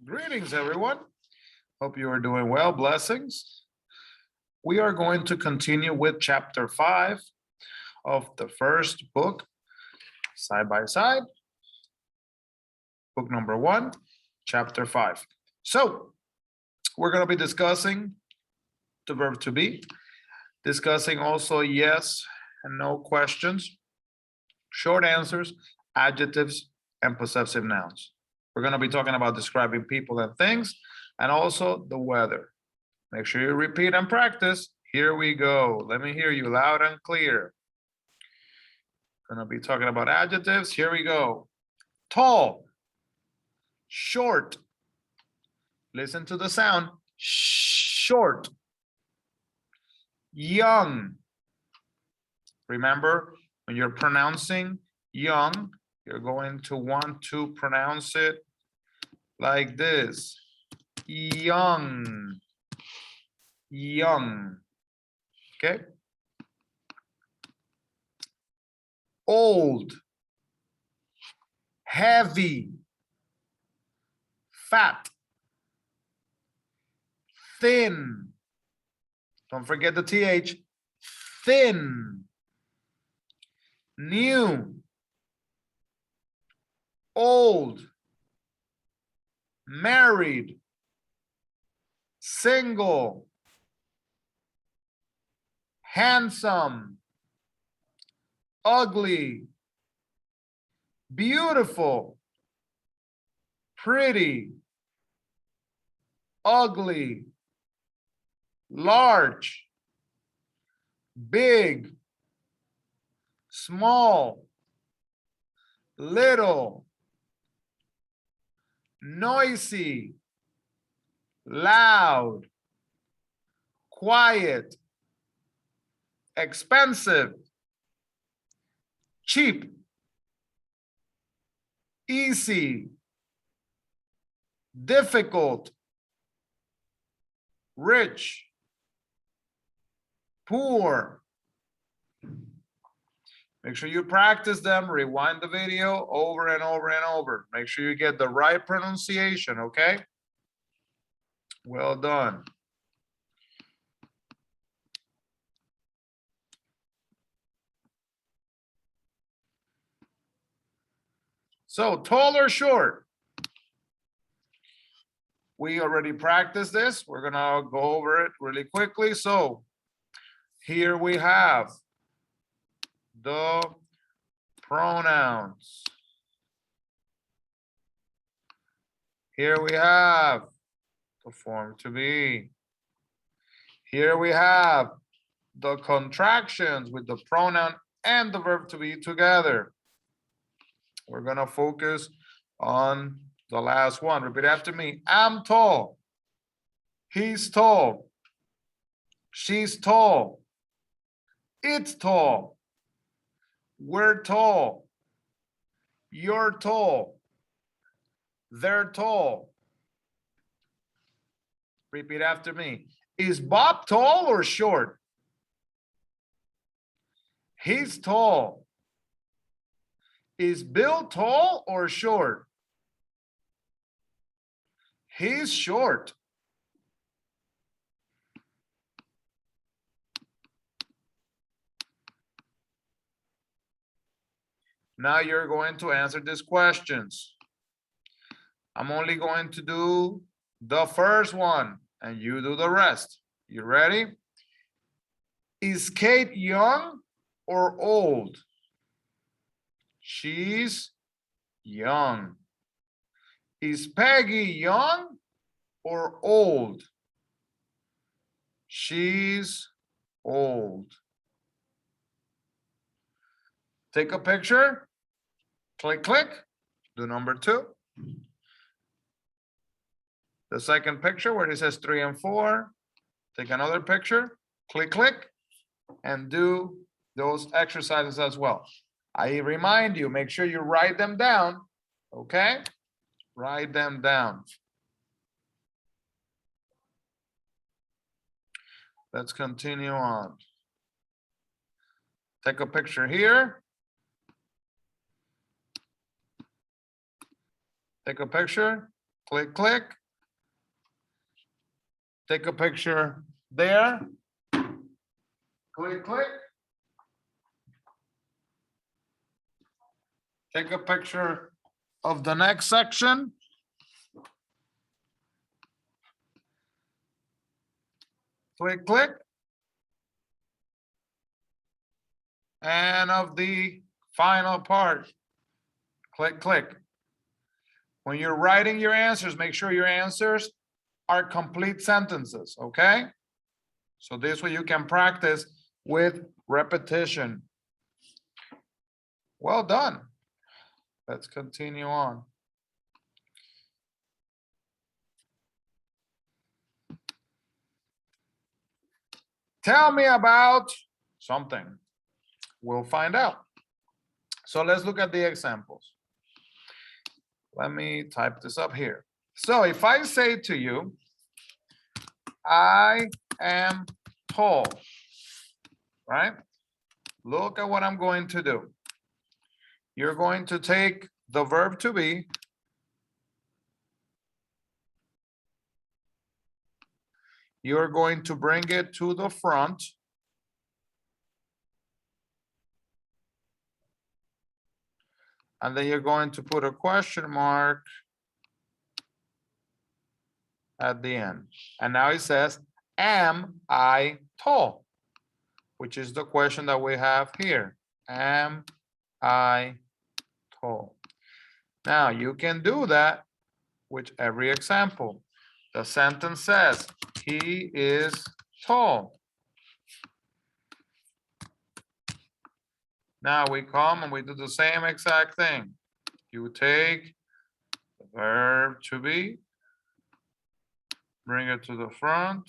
Greetings, everyone. Hope you are doing well. Blessings. We are going to continue with chapter 5 of the first book, side by side. Book number 1, chapter 5. So we're going to be discussing the verb to be, discussing also yes and no questions, short answers, adjectives, and possessive nouns. We're going to be talking about describing people and things, and also the weather. Make sure you repeat and practice. Here we go. Let me hear you loud and clear. Going to be talking about adjectives. Here we go. Tall, short. Listen to the sound. Short. Young. Remember, when you're pronouncing young, you're going to want to pronounce it like this. Young. Young. Okay. Old. Heavy. Fat. Thin. Don't forget the TH. Thin. New. Old. Married. Single. Handsome. Ugly. Beautiful. Pretty. Ugly. Large. Big. Small. Little. Noisy. Loud. Quiet. Expensive. Cheap. Easy. Difficult. Rich. Poor. Make sure you practice them. Rewind the video over and over and over. Make sure you get the right pronunciation, okay? Well done. So, tall or short? We already practiced this. We're gonna go over it really quickly. So, here we have the pronouns. Here we have the form to be. Here we have the contractions with the pronoun and the verb to be together. We're gonna focus on the last one. Repeat after me. I'm tall. He's tall. She's tall. It's tall. We're tall. You're tall. They're tall. Repeat after me. Is Bob tall or short? He's tall. Is Bill tall or short? He's short. Now you're going to answer these questions. I'm only going to do the first one and you do the rest. You ready? Is Kate young or old? She's young. Is Peggy young or old? She's old. Take a picture. Click, click. Do number 2. The second picture where it says 3 and 4. Take another picture. Click, click. And do those exercises as well. I remind you, make sure you write them down. Okay? Write them down. Let's continue on. Take a picture here. Take a picture. Click, click. Take a picture there. Click, click. Take a picture of the next section. Click, click. And of the final part. Click, click. When you're writing your answers, make sure your answers are complete sentences, okay? So this way you can practice with repetition. Well done. Let's continue on. Tell me about something. We'll find out. So let's look at the examples. Let me type this up here. So if I say to you, I am tall, right? Look at what I'm going to do. You're going to take the verb to be. You're going to bring it to the front. And then you're going to put a question mark at the end. And now it says, am I tall? Which is the question that we have here. Am I tall? Now you can do that with every example. The sentence says, he is tall. Now we come and we do the same exact thing. You take the verb to be, bring it to the front.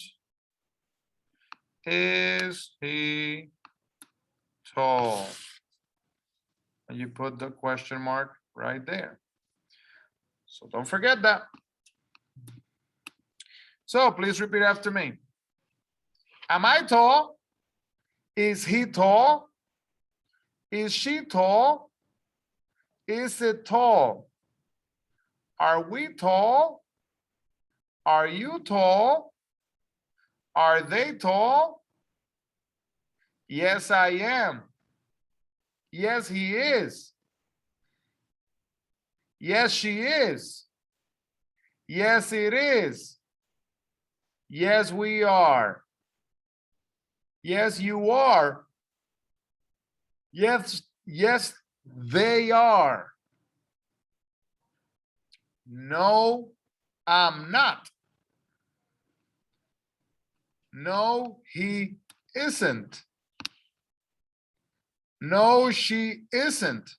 Is he tall? And you put the question mark right there. So don't forget that. So please repeat after me. Am I tall? Is he tall? Is she tall? Is it tall? Are we tall? Are you tall? Are they tall? Yes, I am. Yes, he is. Yes, she is. Yes, it is. Yes, we are. Yes, you are. Yes, yes, they are. No, I'm not. No, he isn't. No, she isn't.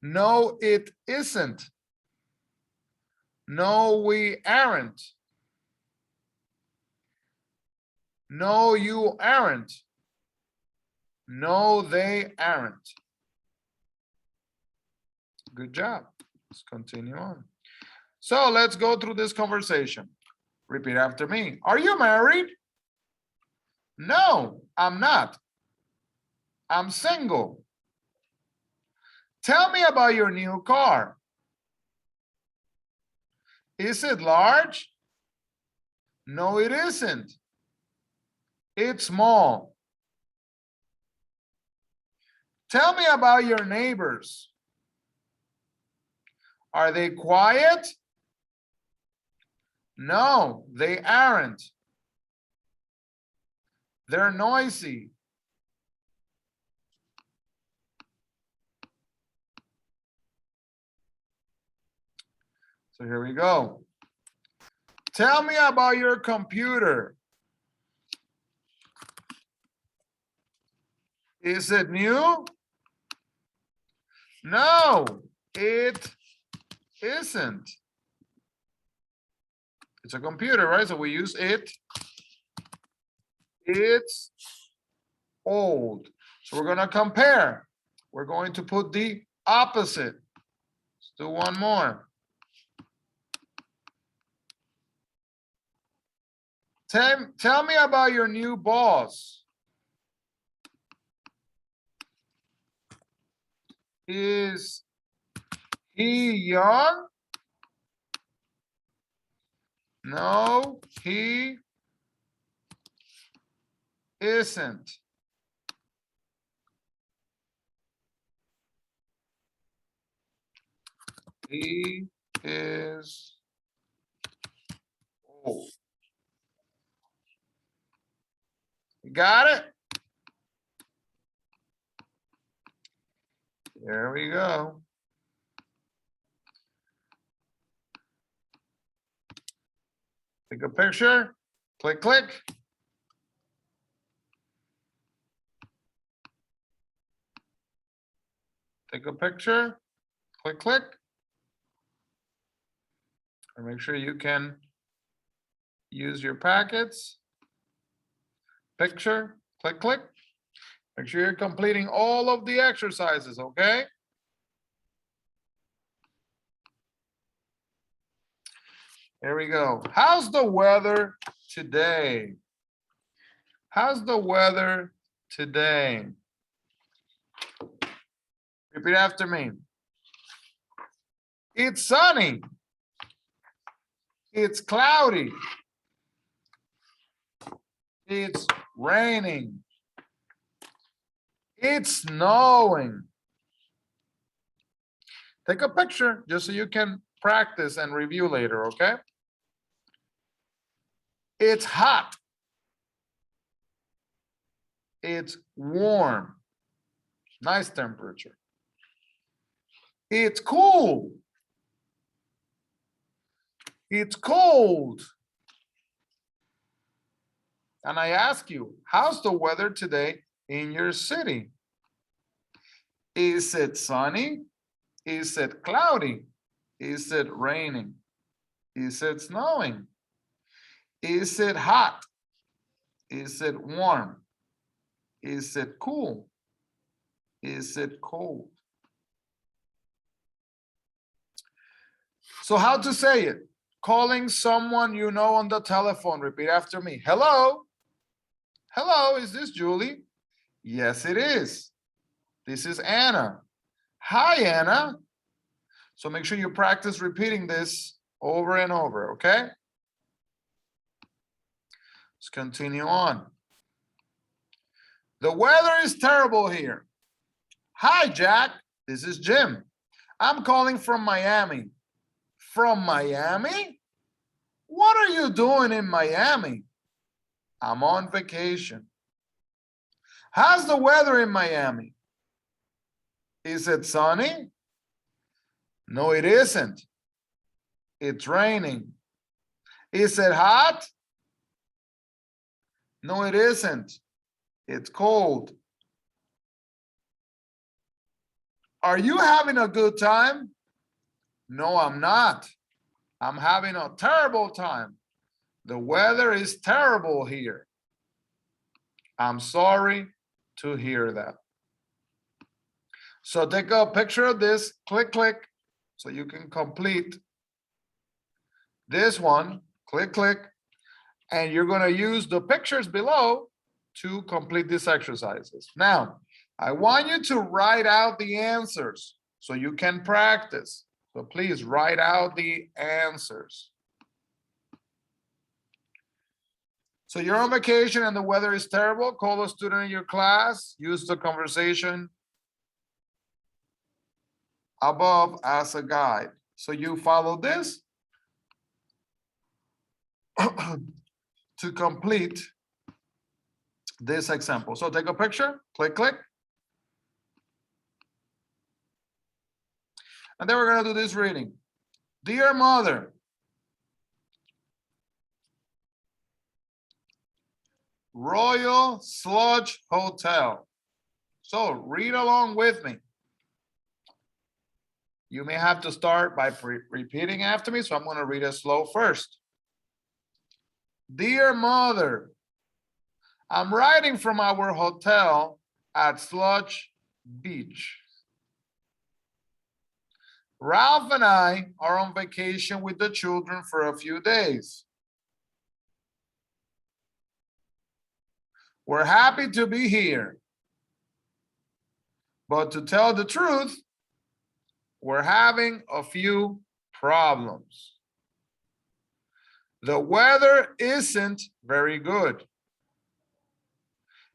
No, it isn't. No, we aren't. No, you aren't. No, they aren't. Good job. Let's continue on. So let's go through this conversation. Repeat after me. Are you married? No, I'm not. I'm single. Tell me about your new car. Is it large? No, it isn't. It's small. Tell me about your neighbors. Are they quiet? No, they aren't. They're noisy. So here we go. Tell me about your computer. Is it new? No, it isn't. It's a computer, right? So we use it. It's old. So we're going to compare. We're going to put the opposite. Let's do one more. Tell me about your new boss. Is he young? No, he isn't. He is old. You got it? There we go. Take a picture. Click, click. Take a picture. Click, click. And make sure you can use your packets. Picture. Click, click. Make sure you're completing all of the exercises, okay? Here we go. How's the weather today? How's the weather today? Repeat after me. It's sunny. It's cloudy. It's raining. It's snowing. Take a picture just so you can practice and review later, okay? It's hot. It's warm. Nice temperature. It's cool. It's cold. And I ask you, how's the weather today in your city? Is it sunny? Is it cloudy? Is it raining? Is it snowing? Is it hot? Is it warm? Is it cool? Is it cold? So how to say it? Calling someone you know on the telephone. Repeat after me. Hello? Hello, is this Julie? Yes, it is. This is Anna. Hi, Anna. So make sure you practice repeating this over and over, okay? Let's continue on. The weather is terrible here. Hi, Jack. This is Jim. I'm calling from Miami. From Miami? What are you doing in Miami? I'm on vacation. How's the weather in Miami? Is it sunny? No, it isn't. It's raining. Is it hot? No, it isn't. It's cold. Are you having a good time? No, I'm not. I'm having a terrible time. The weather is terrible here. I'm sorry to hear that. So take a picture of this, click, click, so you can complete this one, click, click, and you're going to use the pictures below to complete these exercises. Now, I want you to write out the answers so you can practice. So please write out the answers. So you're on vacation and the weather is terrible. Call a student in your class. Use the conversation above as a guide. So you follow this to complete this example. So take a picture, click, click. And then we're going to do this reading. Dear mother, Royal Sludge Hotel. So read along with me. You may have to start by repeating after me, so I'm going to read it slow first. Dear mother, I'm writing from our hotel at Sludge Beach. Ralph and I are on vacation with the children for a few days. We're happy to be here. But to tell the truth, we're having a few problems. The weather isn't very good.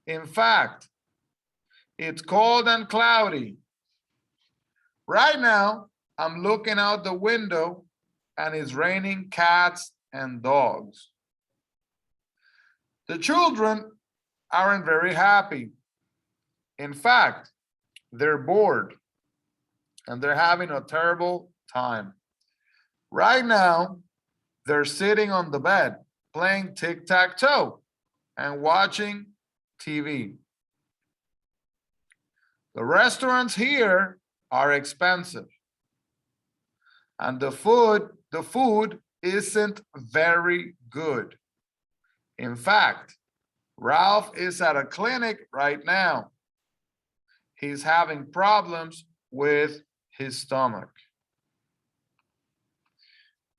In fact, it's cold and cloudy. Right now, I'm looking out the window and it's raining cats and dogs. The children aren't very happy. In fact, they're bored and they're having a terrible time. Right now, they're sitting on the bed playing tic-tac-toe and watching TV. The restaurants here are expensive. And the food isn't very good. In fact, Ralph is at a clinic right now. He's having problems with his stomach.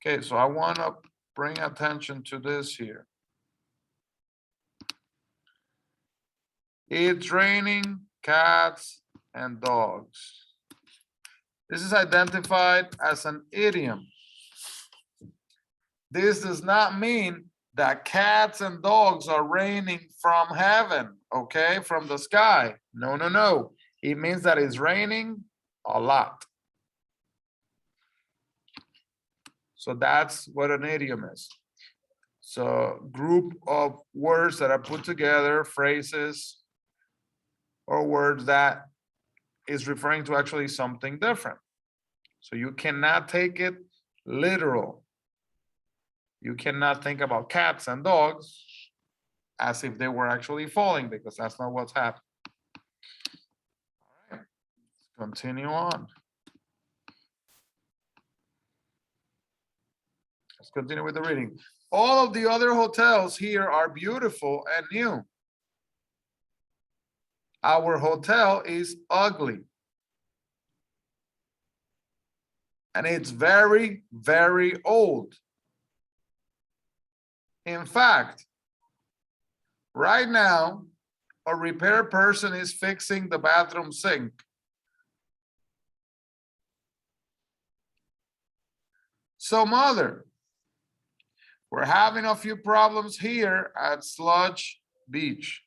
Okay, so I want to bring attention to this here. It's raining cats and dogs. This is identified as an idiom. This does not mean that cats and dogs are raining from heaven, okay, from the sky. No, no, no. It means that it's raining a lot. So that's what an idiom is. So group of words that are put together, phrases, or words that is referring to actually something different. So you cannot take it literal. You cannot think about cats and dogs as if they were actually falling, because that's not what's happening. All right, let's continue on. Let's continue with the reading. All of the other hotels here are beautiful and new. Our hotel is ugly. And it's very, very old. In fact, right now, a repair person is fixing the bathroom sink. So, mother, we're having a few problems here at Sludge Beach,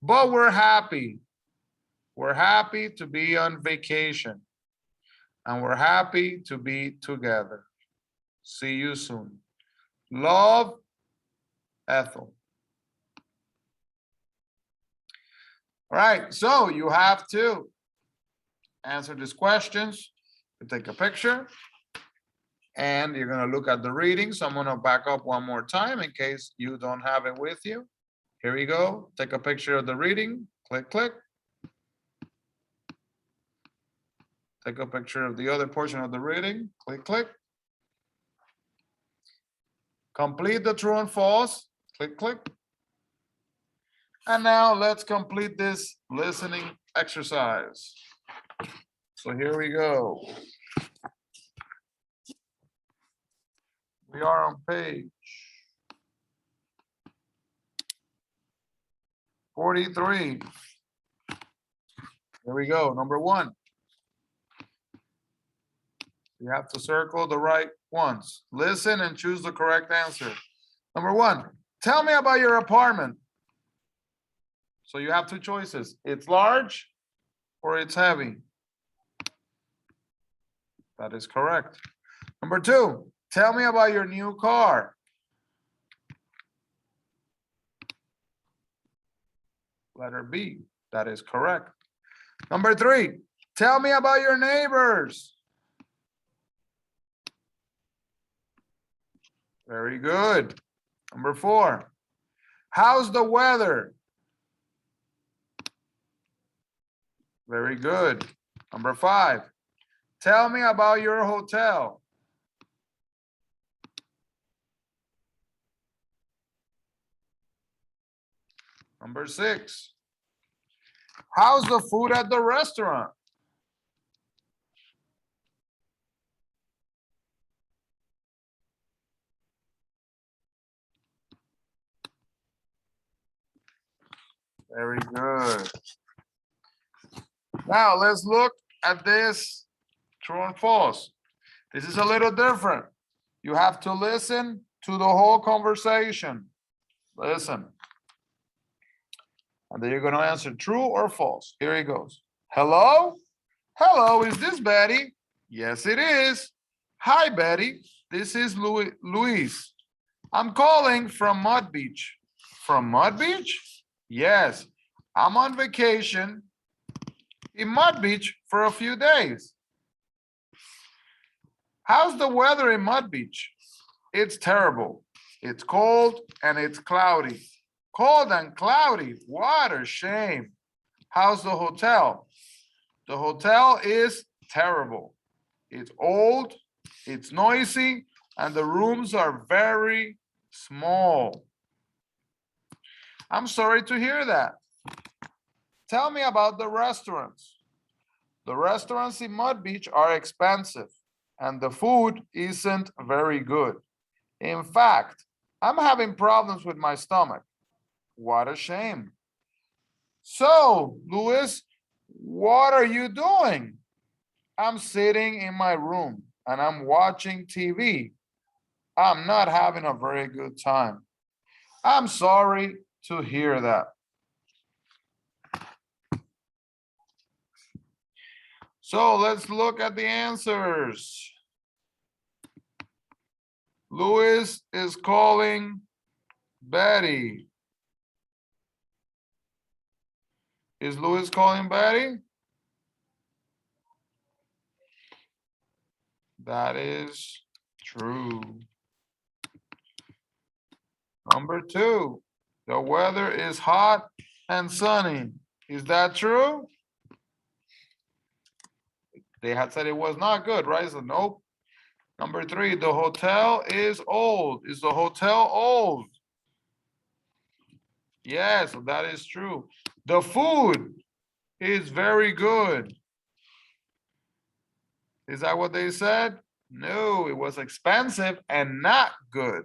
but we're happy. We're happy to be on vacation, and we're happy to be together. See you soon. Love, Ethel. All right, so you have to answer these questions. You take a picture, and you're going to look at the reading. So I'm going to back up one more time in case you don't have it with you. Here you go. Take a picture of the reading. Click, click. Take a picture of the other portion of the reading. Click, click. Complete the true and false. Click, click. And now let's complete this listening exercise. So here we go. We are on page 43. Here we go. Number 1. You have to circle the right ones. Listen and choose the correct answer. Number 1, tell me about your apartment. So you have 2 choices. It's large or it's heavy. That is correct. Number 2, tell me about your new car. Letter B, that is correct. Number 3, tell me about your neighbors. Very good. Number 4, how's the weather? Very good. Number 5, tell me about your hotel. Number 6, how's the food at the restaurant? Very good. Now let's look at this true and false. This is a little different. You have to listen to the whole conversation. Listen. And then you're going to answer true or false. Here he goes. Hello? Hello, is this Betty? Yes, it is. Hi, Betty. This is Luis. I'm calling from Mud Beach. From Mud Beach? Yes. I'm on vacation in Mud Beach for a few days. How's the weather in Mud Beach? It's terrible. It's cold and it's cloudy. Cold and cloudy. What a shame. How's the hotel? The hotel is terrible. It's old, it's noisy, and the rooms are very small. I'm sorry to hear that. Tell me about the restaurants. The restaurants in Mud Beach are expensive, and the food isn't very good. In fact, I'm having problems with my stomach. What a shame. So, Luis, what are you doing? I'm sitting in my room and I'm watching TV. I'm not having a very good time. I'm sorry to hear that. So let's look at the answers. Luis is calling Betty. Is Luis calling Betty? That is true. Number 2, the weather is hot and sunny. Is that true? They had said it was not good, right? So nope. Number 3, the hotel is old. Is the hotel old? Yes, that is true. The food is very good. Is that what they said? No, it was expensive and not good.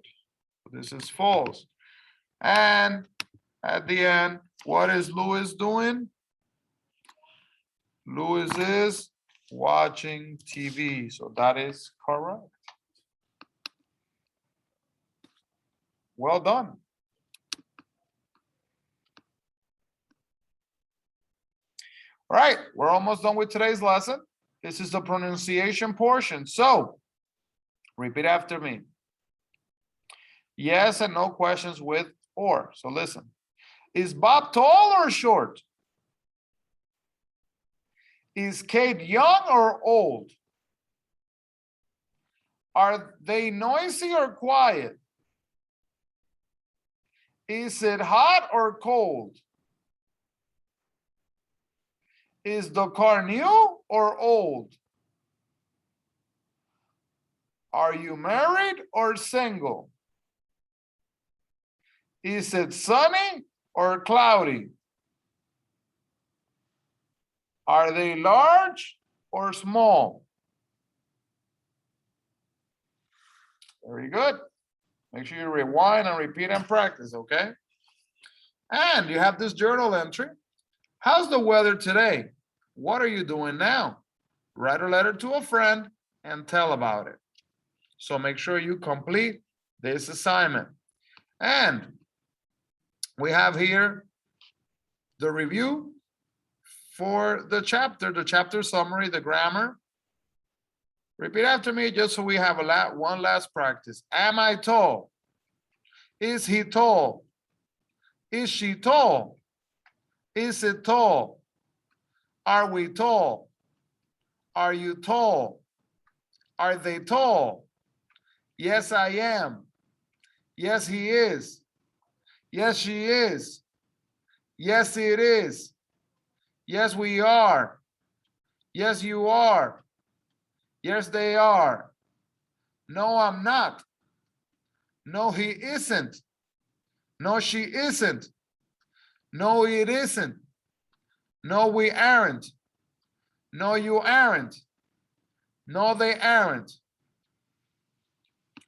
This is false. And at the end, what is Luis doing? Luis is watching TV. So that is correct. Well done. All right, we're almost done with today's lesson. This is the pronunciation portion. So repeat after me. Yes and no questions with or. So listen. Is Bob tall or short? Is Kate young or old? Are they noisy or quiet? Is it hot or cold? Is the car new or old? Are you married or single? Is it sunny or cloudy? Are they large or small? Very good. Make sure you rewind and repeat and practice, okay? And you have this journal entry. How's the weather today? What are you doing now? Write a letter to a friend and tell about it. So make sure you complete this assignment. And we have here the review for the chapter summary, the grammar. Repeat after me just so we have one last practice. Am I tall? Is he tall? Is she tall? Is it tall? Are we tall? Are you tall? Are they tall? Yes, I am. Yes, he is. Yes, she is. Yes, it is. Yes, we are. Yes, you are. Yes, they are. No, I'm not. No, he isn't. No, she isn't. No, it isn't. No, we aren't. No, you aren't. No, they aren't.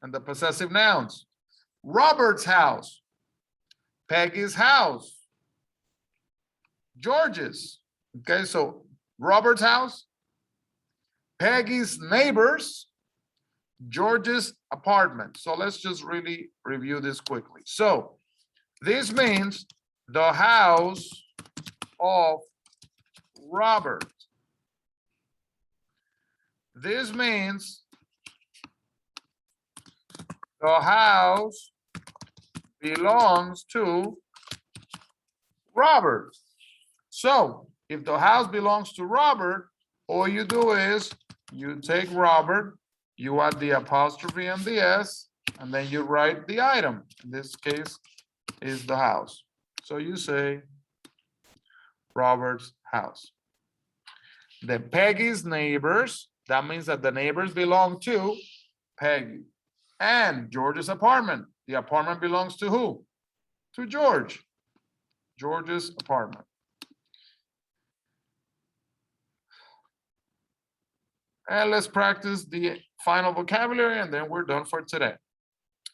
And the possessive nouns. Robert's house. Peggy's house. George's. Okay, so Robert's house. Peggy's neighbors. George's apartment. So let's just really review this quickly. So this means the house of Robert. This means the house belongs to Robert. So if the house belongs to Robert, all you do is you take Robert, you add the apostrophe and the S, and then you write the item. In this case is the house. So you say Robert's house. The Peggy's neighbors, that means that the neighbors belong to Peggy. And George's apartment, the apartment belongs to who? To George. George's apartment. And let's practice the final vocabulary and then we're done for today.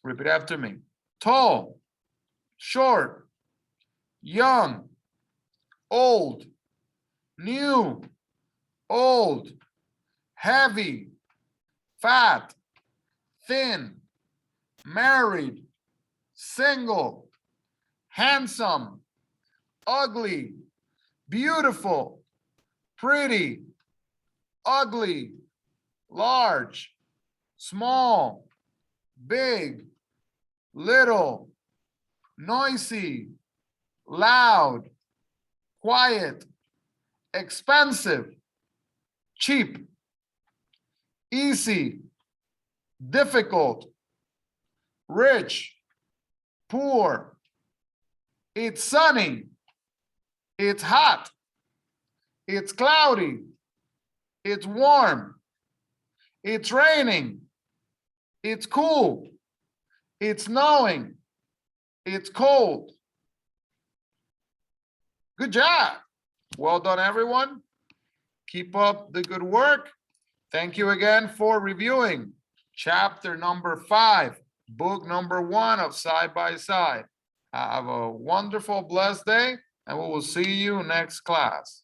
Repeat after me. Tall, short, young, old, new, old, heavy, fat, thin, married, single, handsome, ugly, beautiful, pretty, ugly, large, small, big, little, noisy, loud, quiet, expensive, cheap, easy, difficult, rich, poor. It's sunny, it's hot, it's cloudy, it's warm, it's raining, it's cool, it's snowing, it's cold. Good job. Well done, everyone. Keep up the good work. Thank you again for reviewing chapter number 5, book number 1 of Side by Side. Have a wonderful, blessed day, and we will see you next class.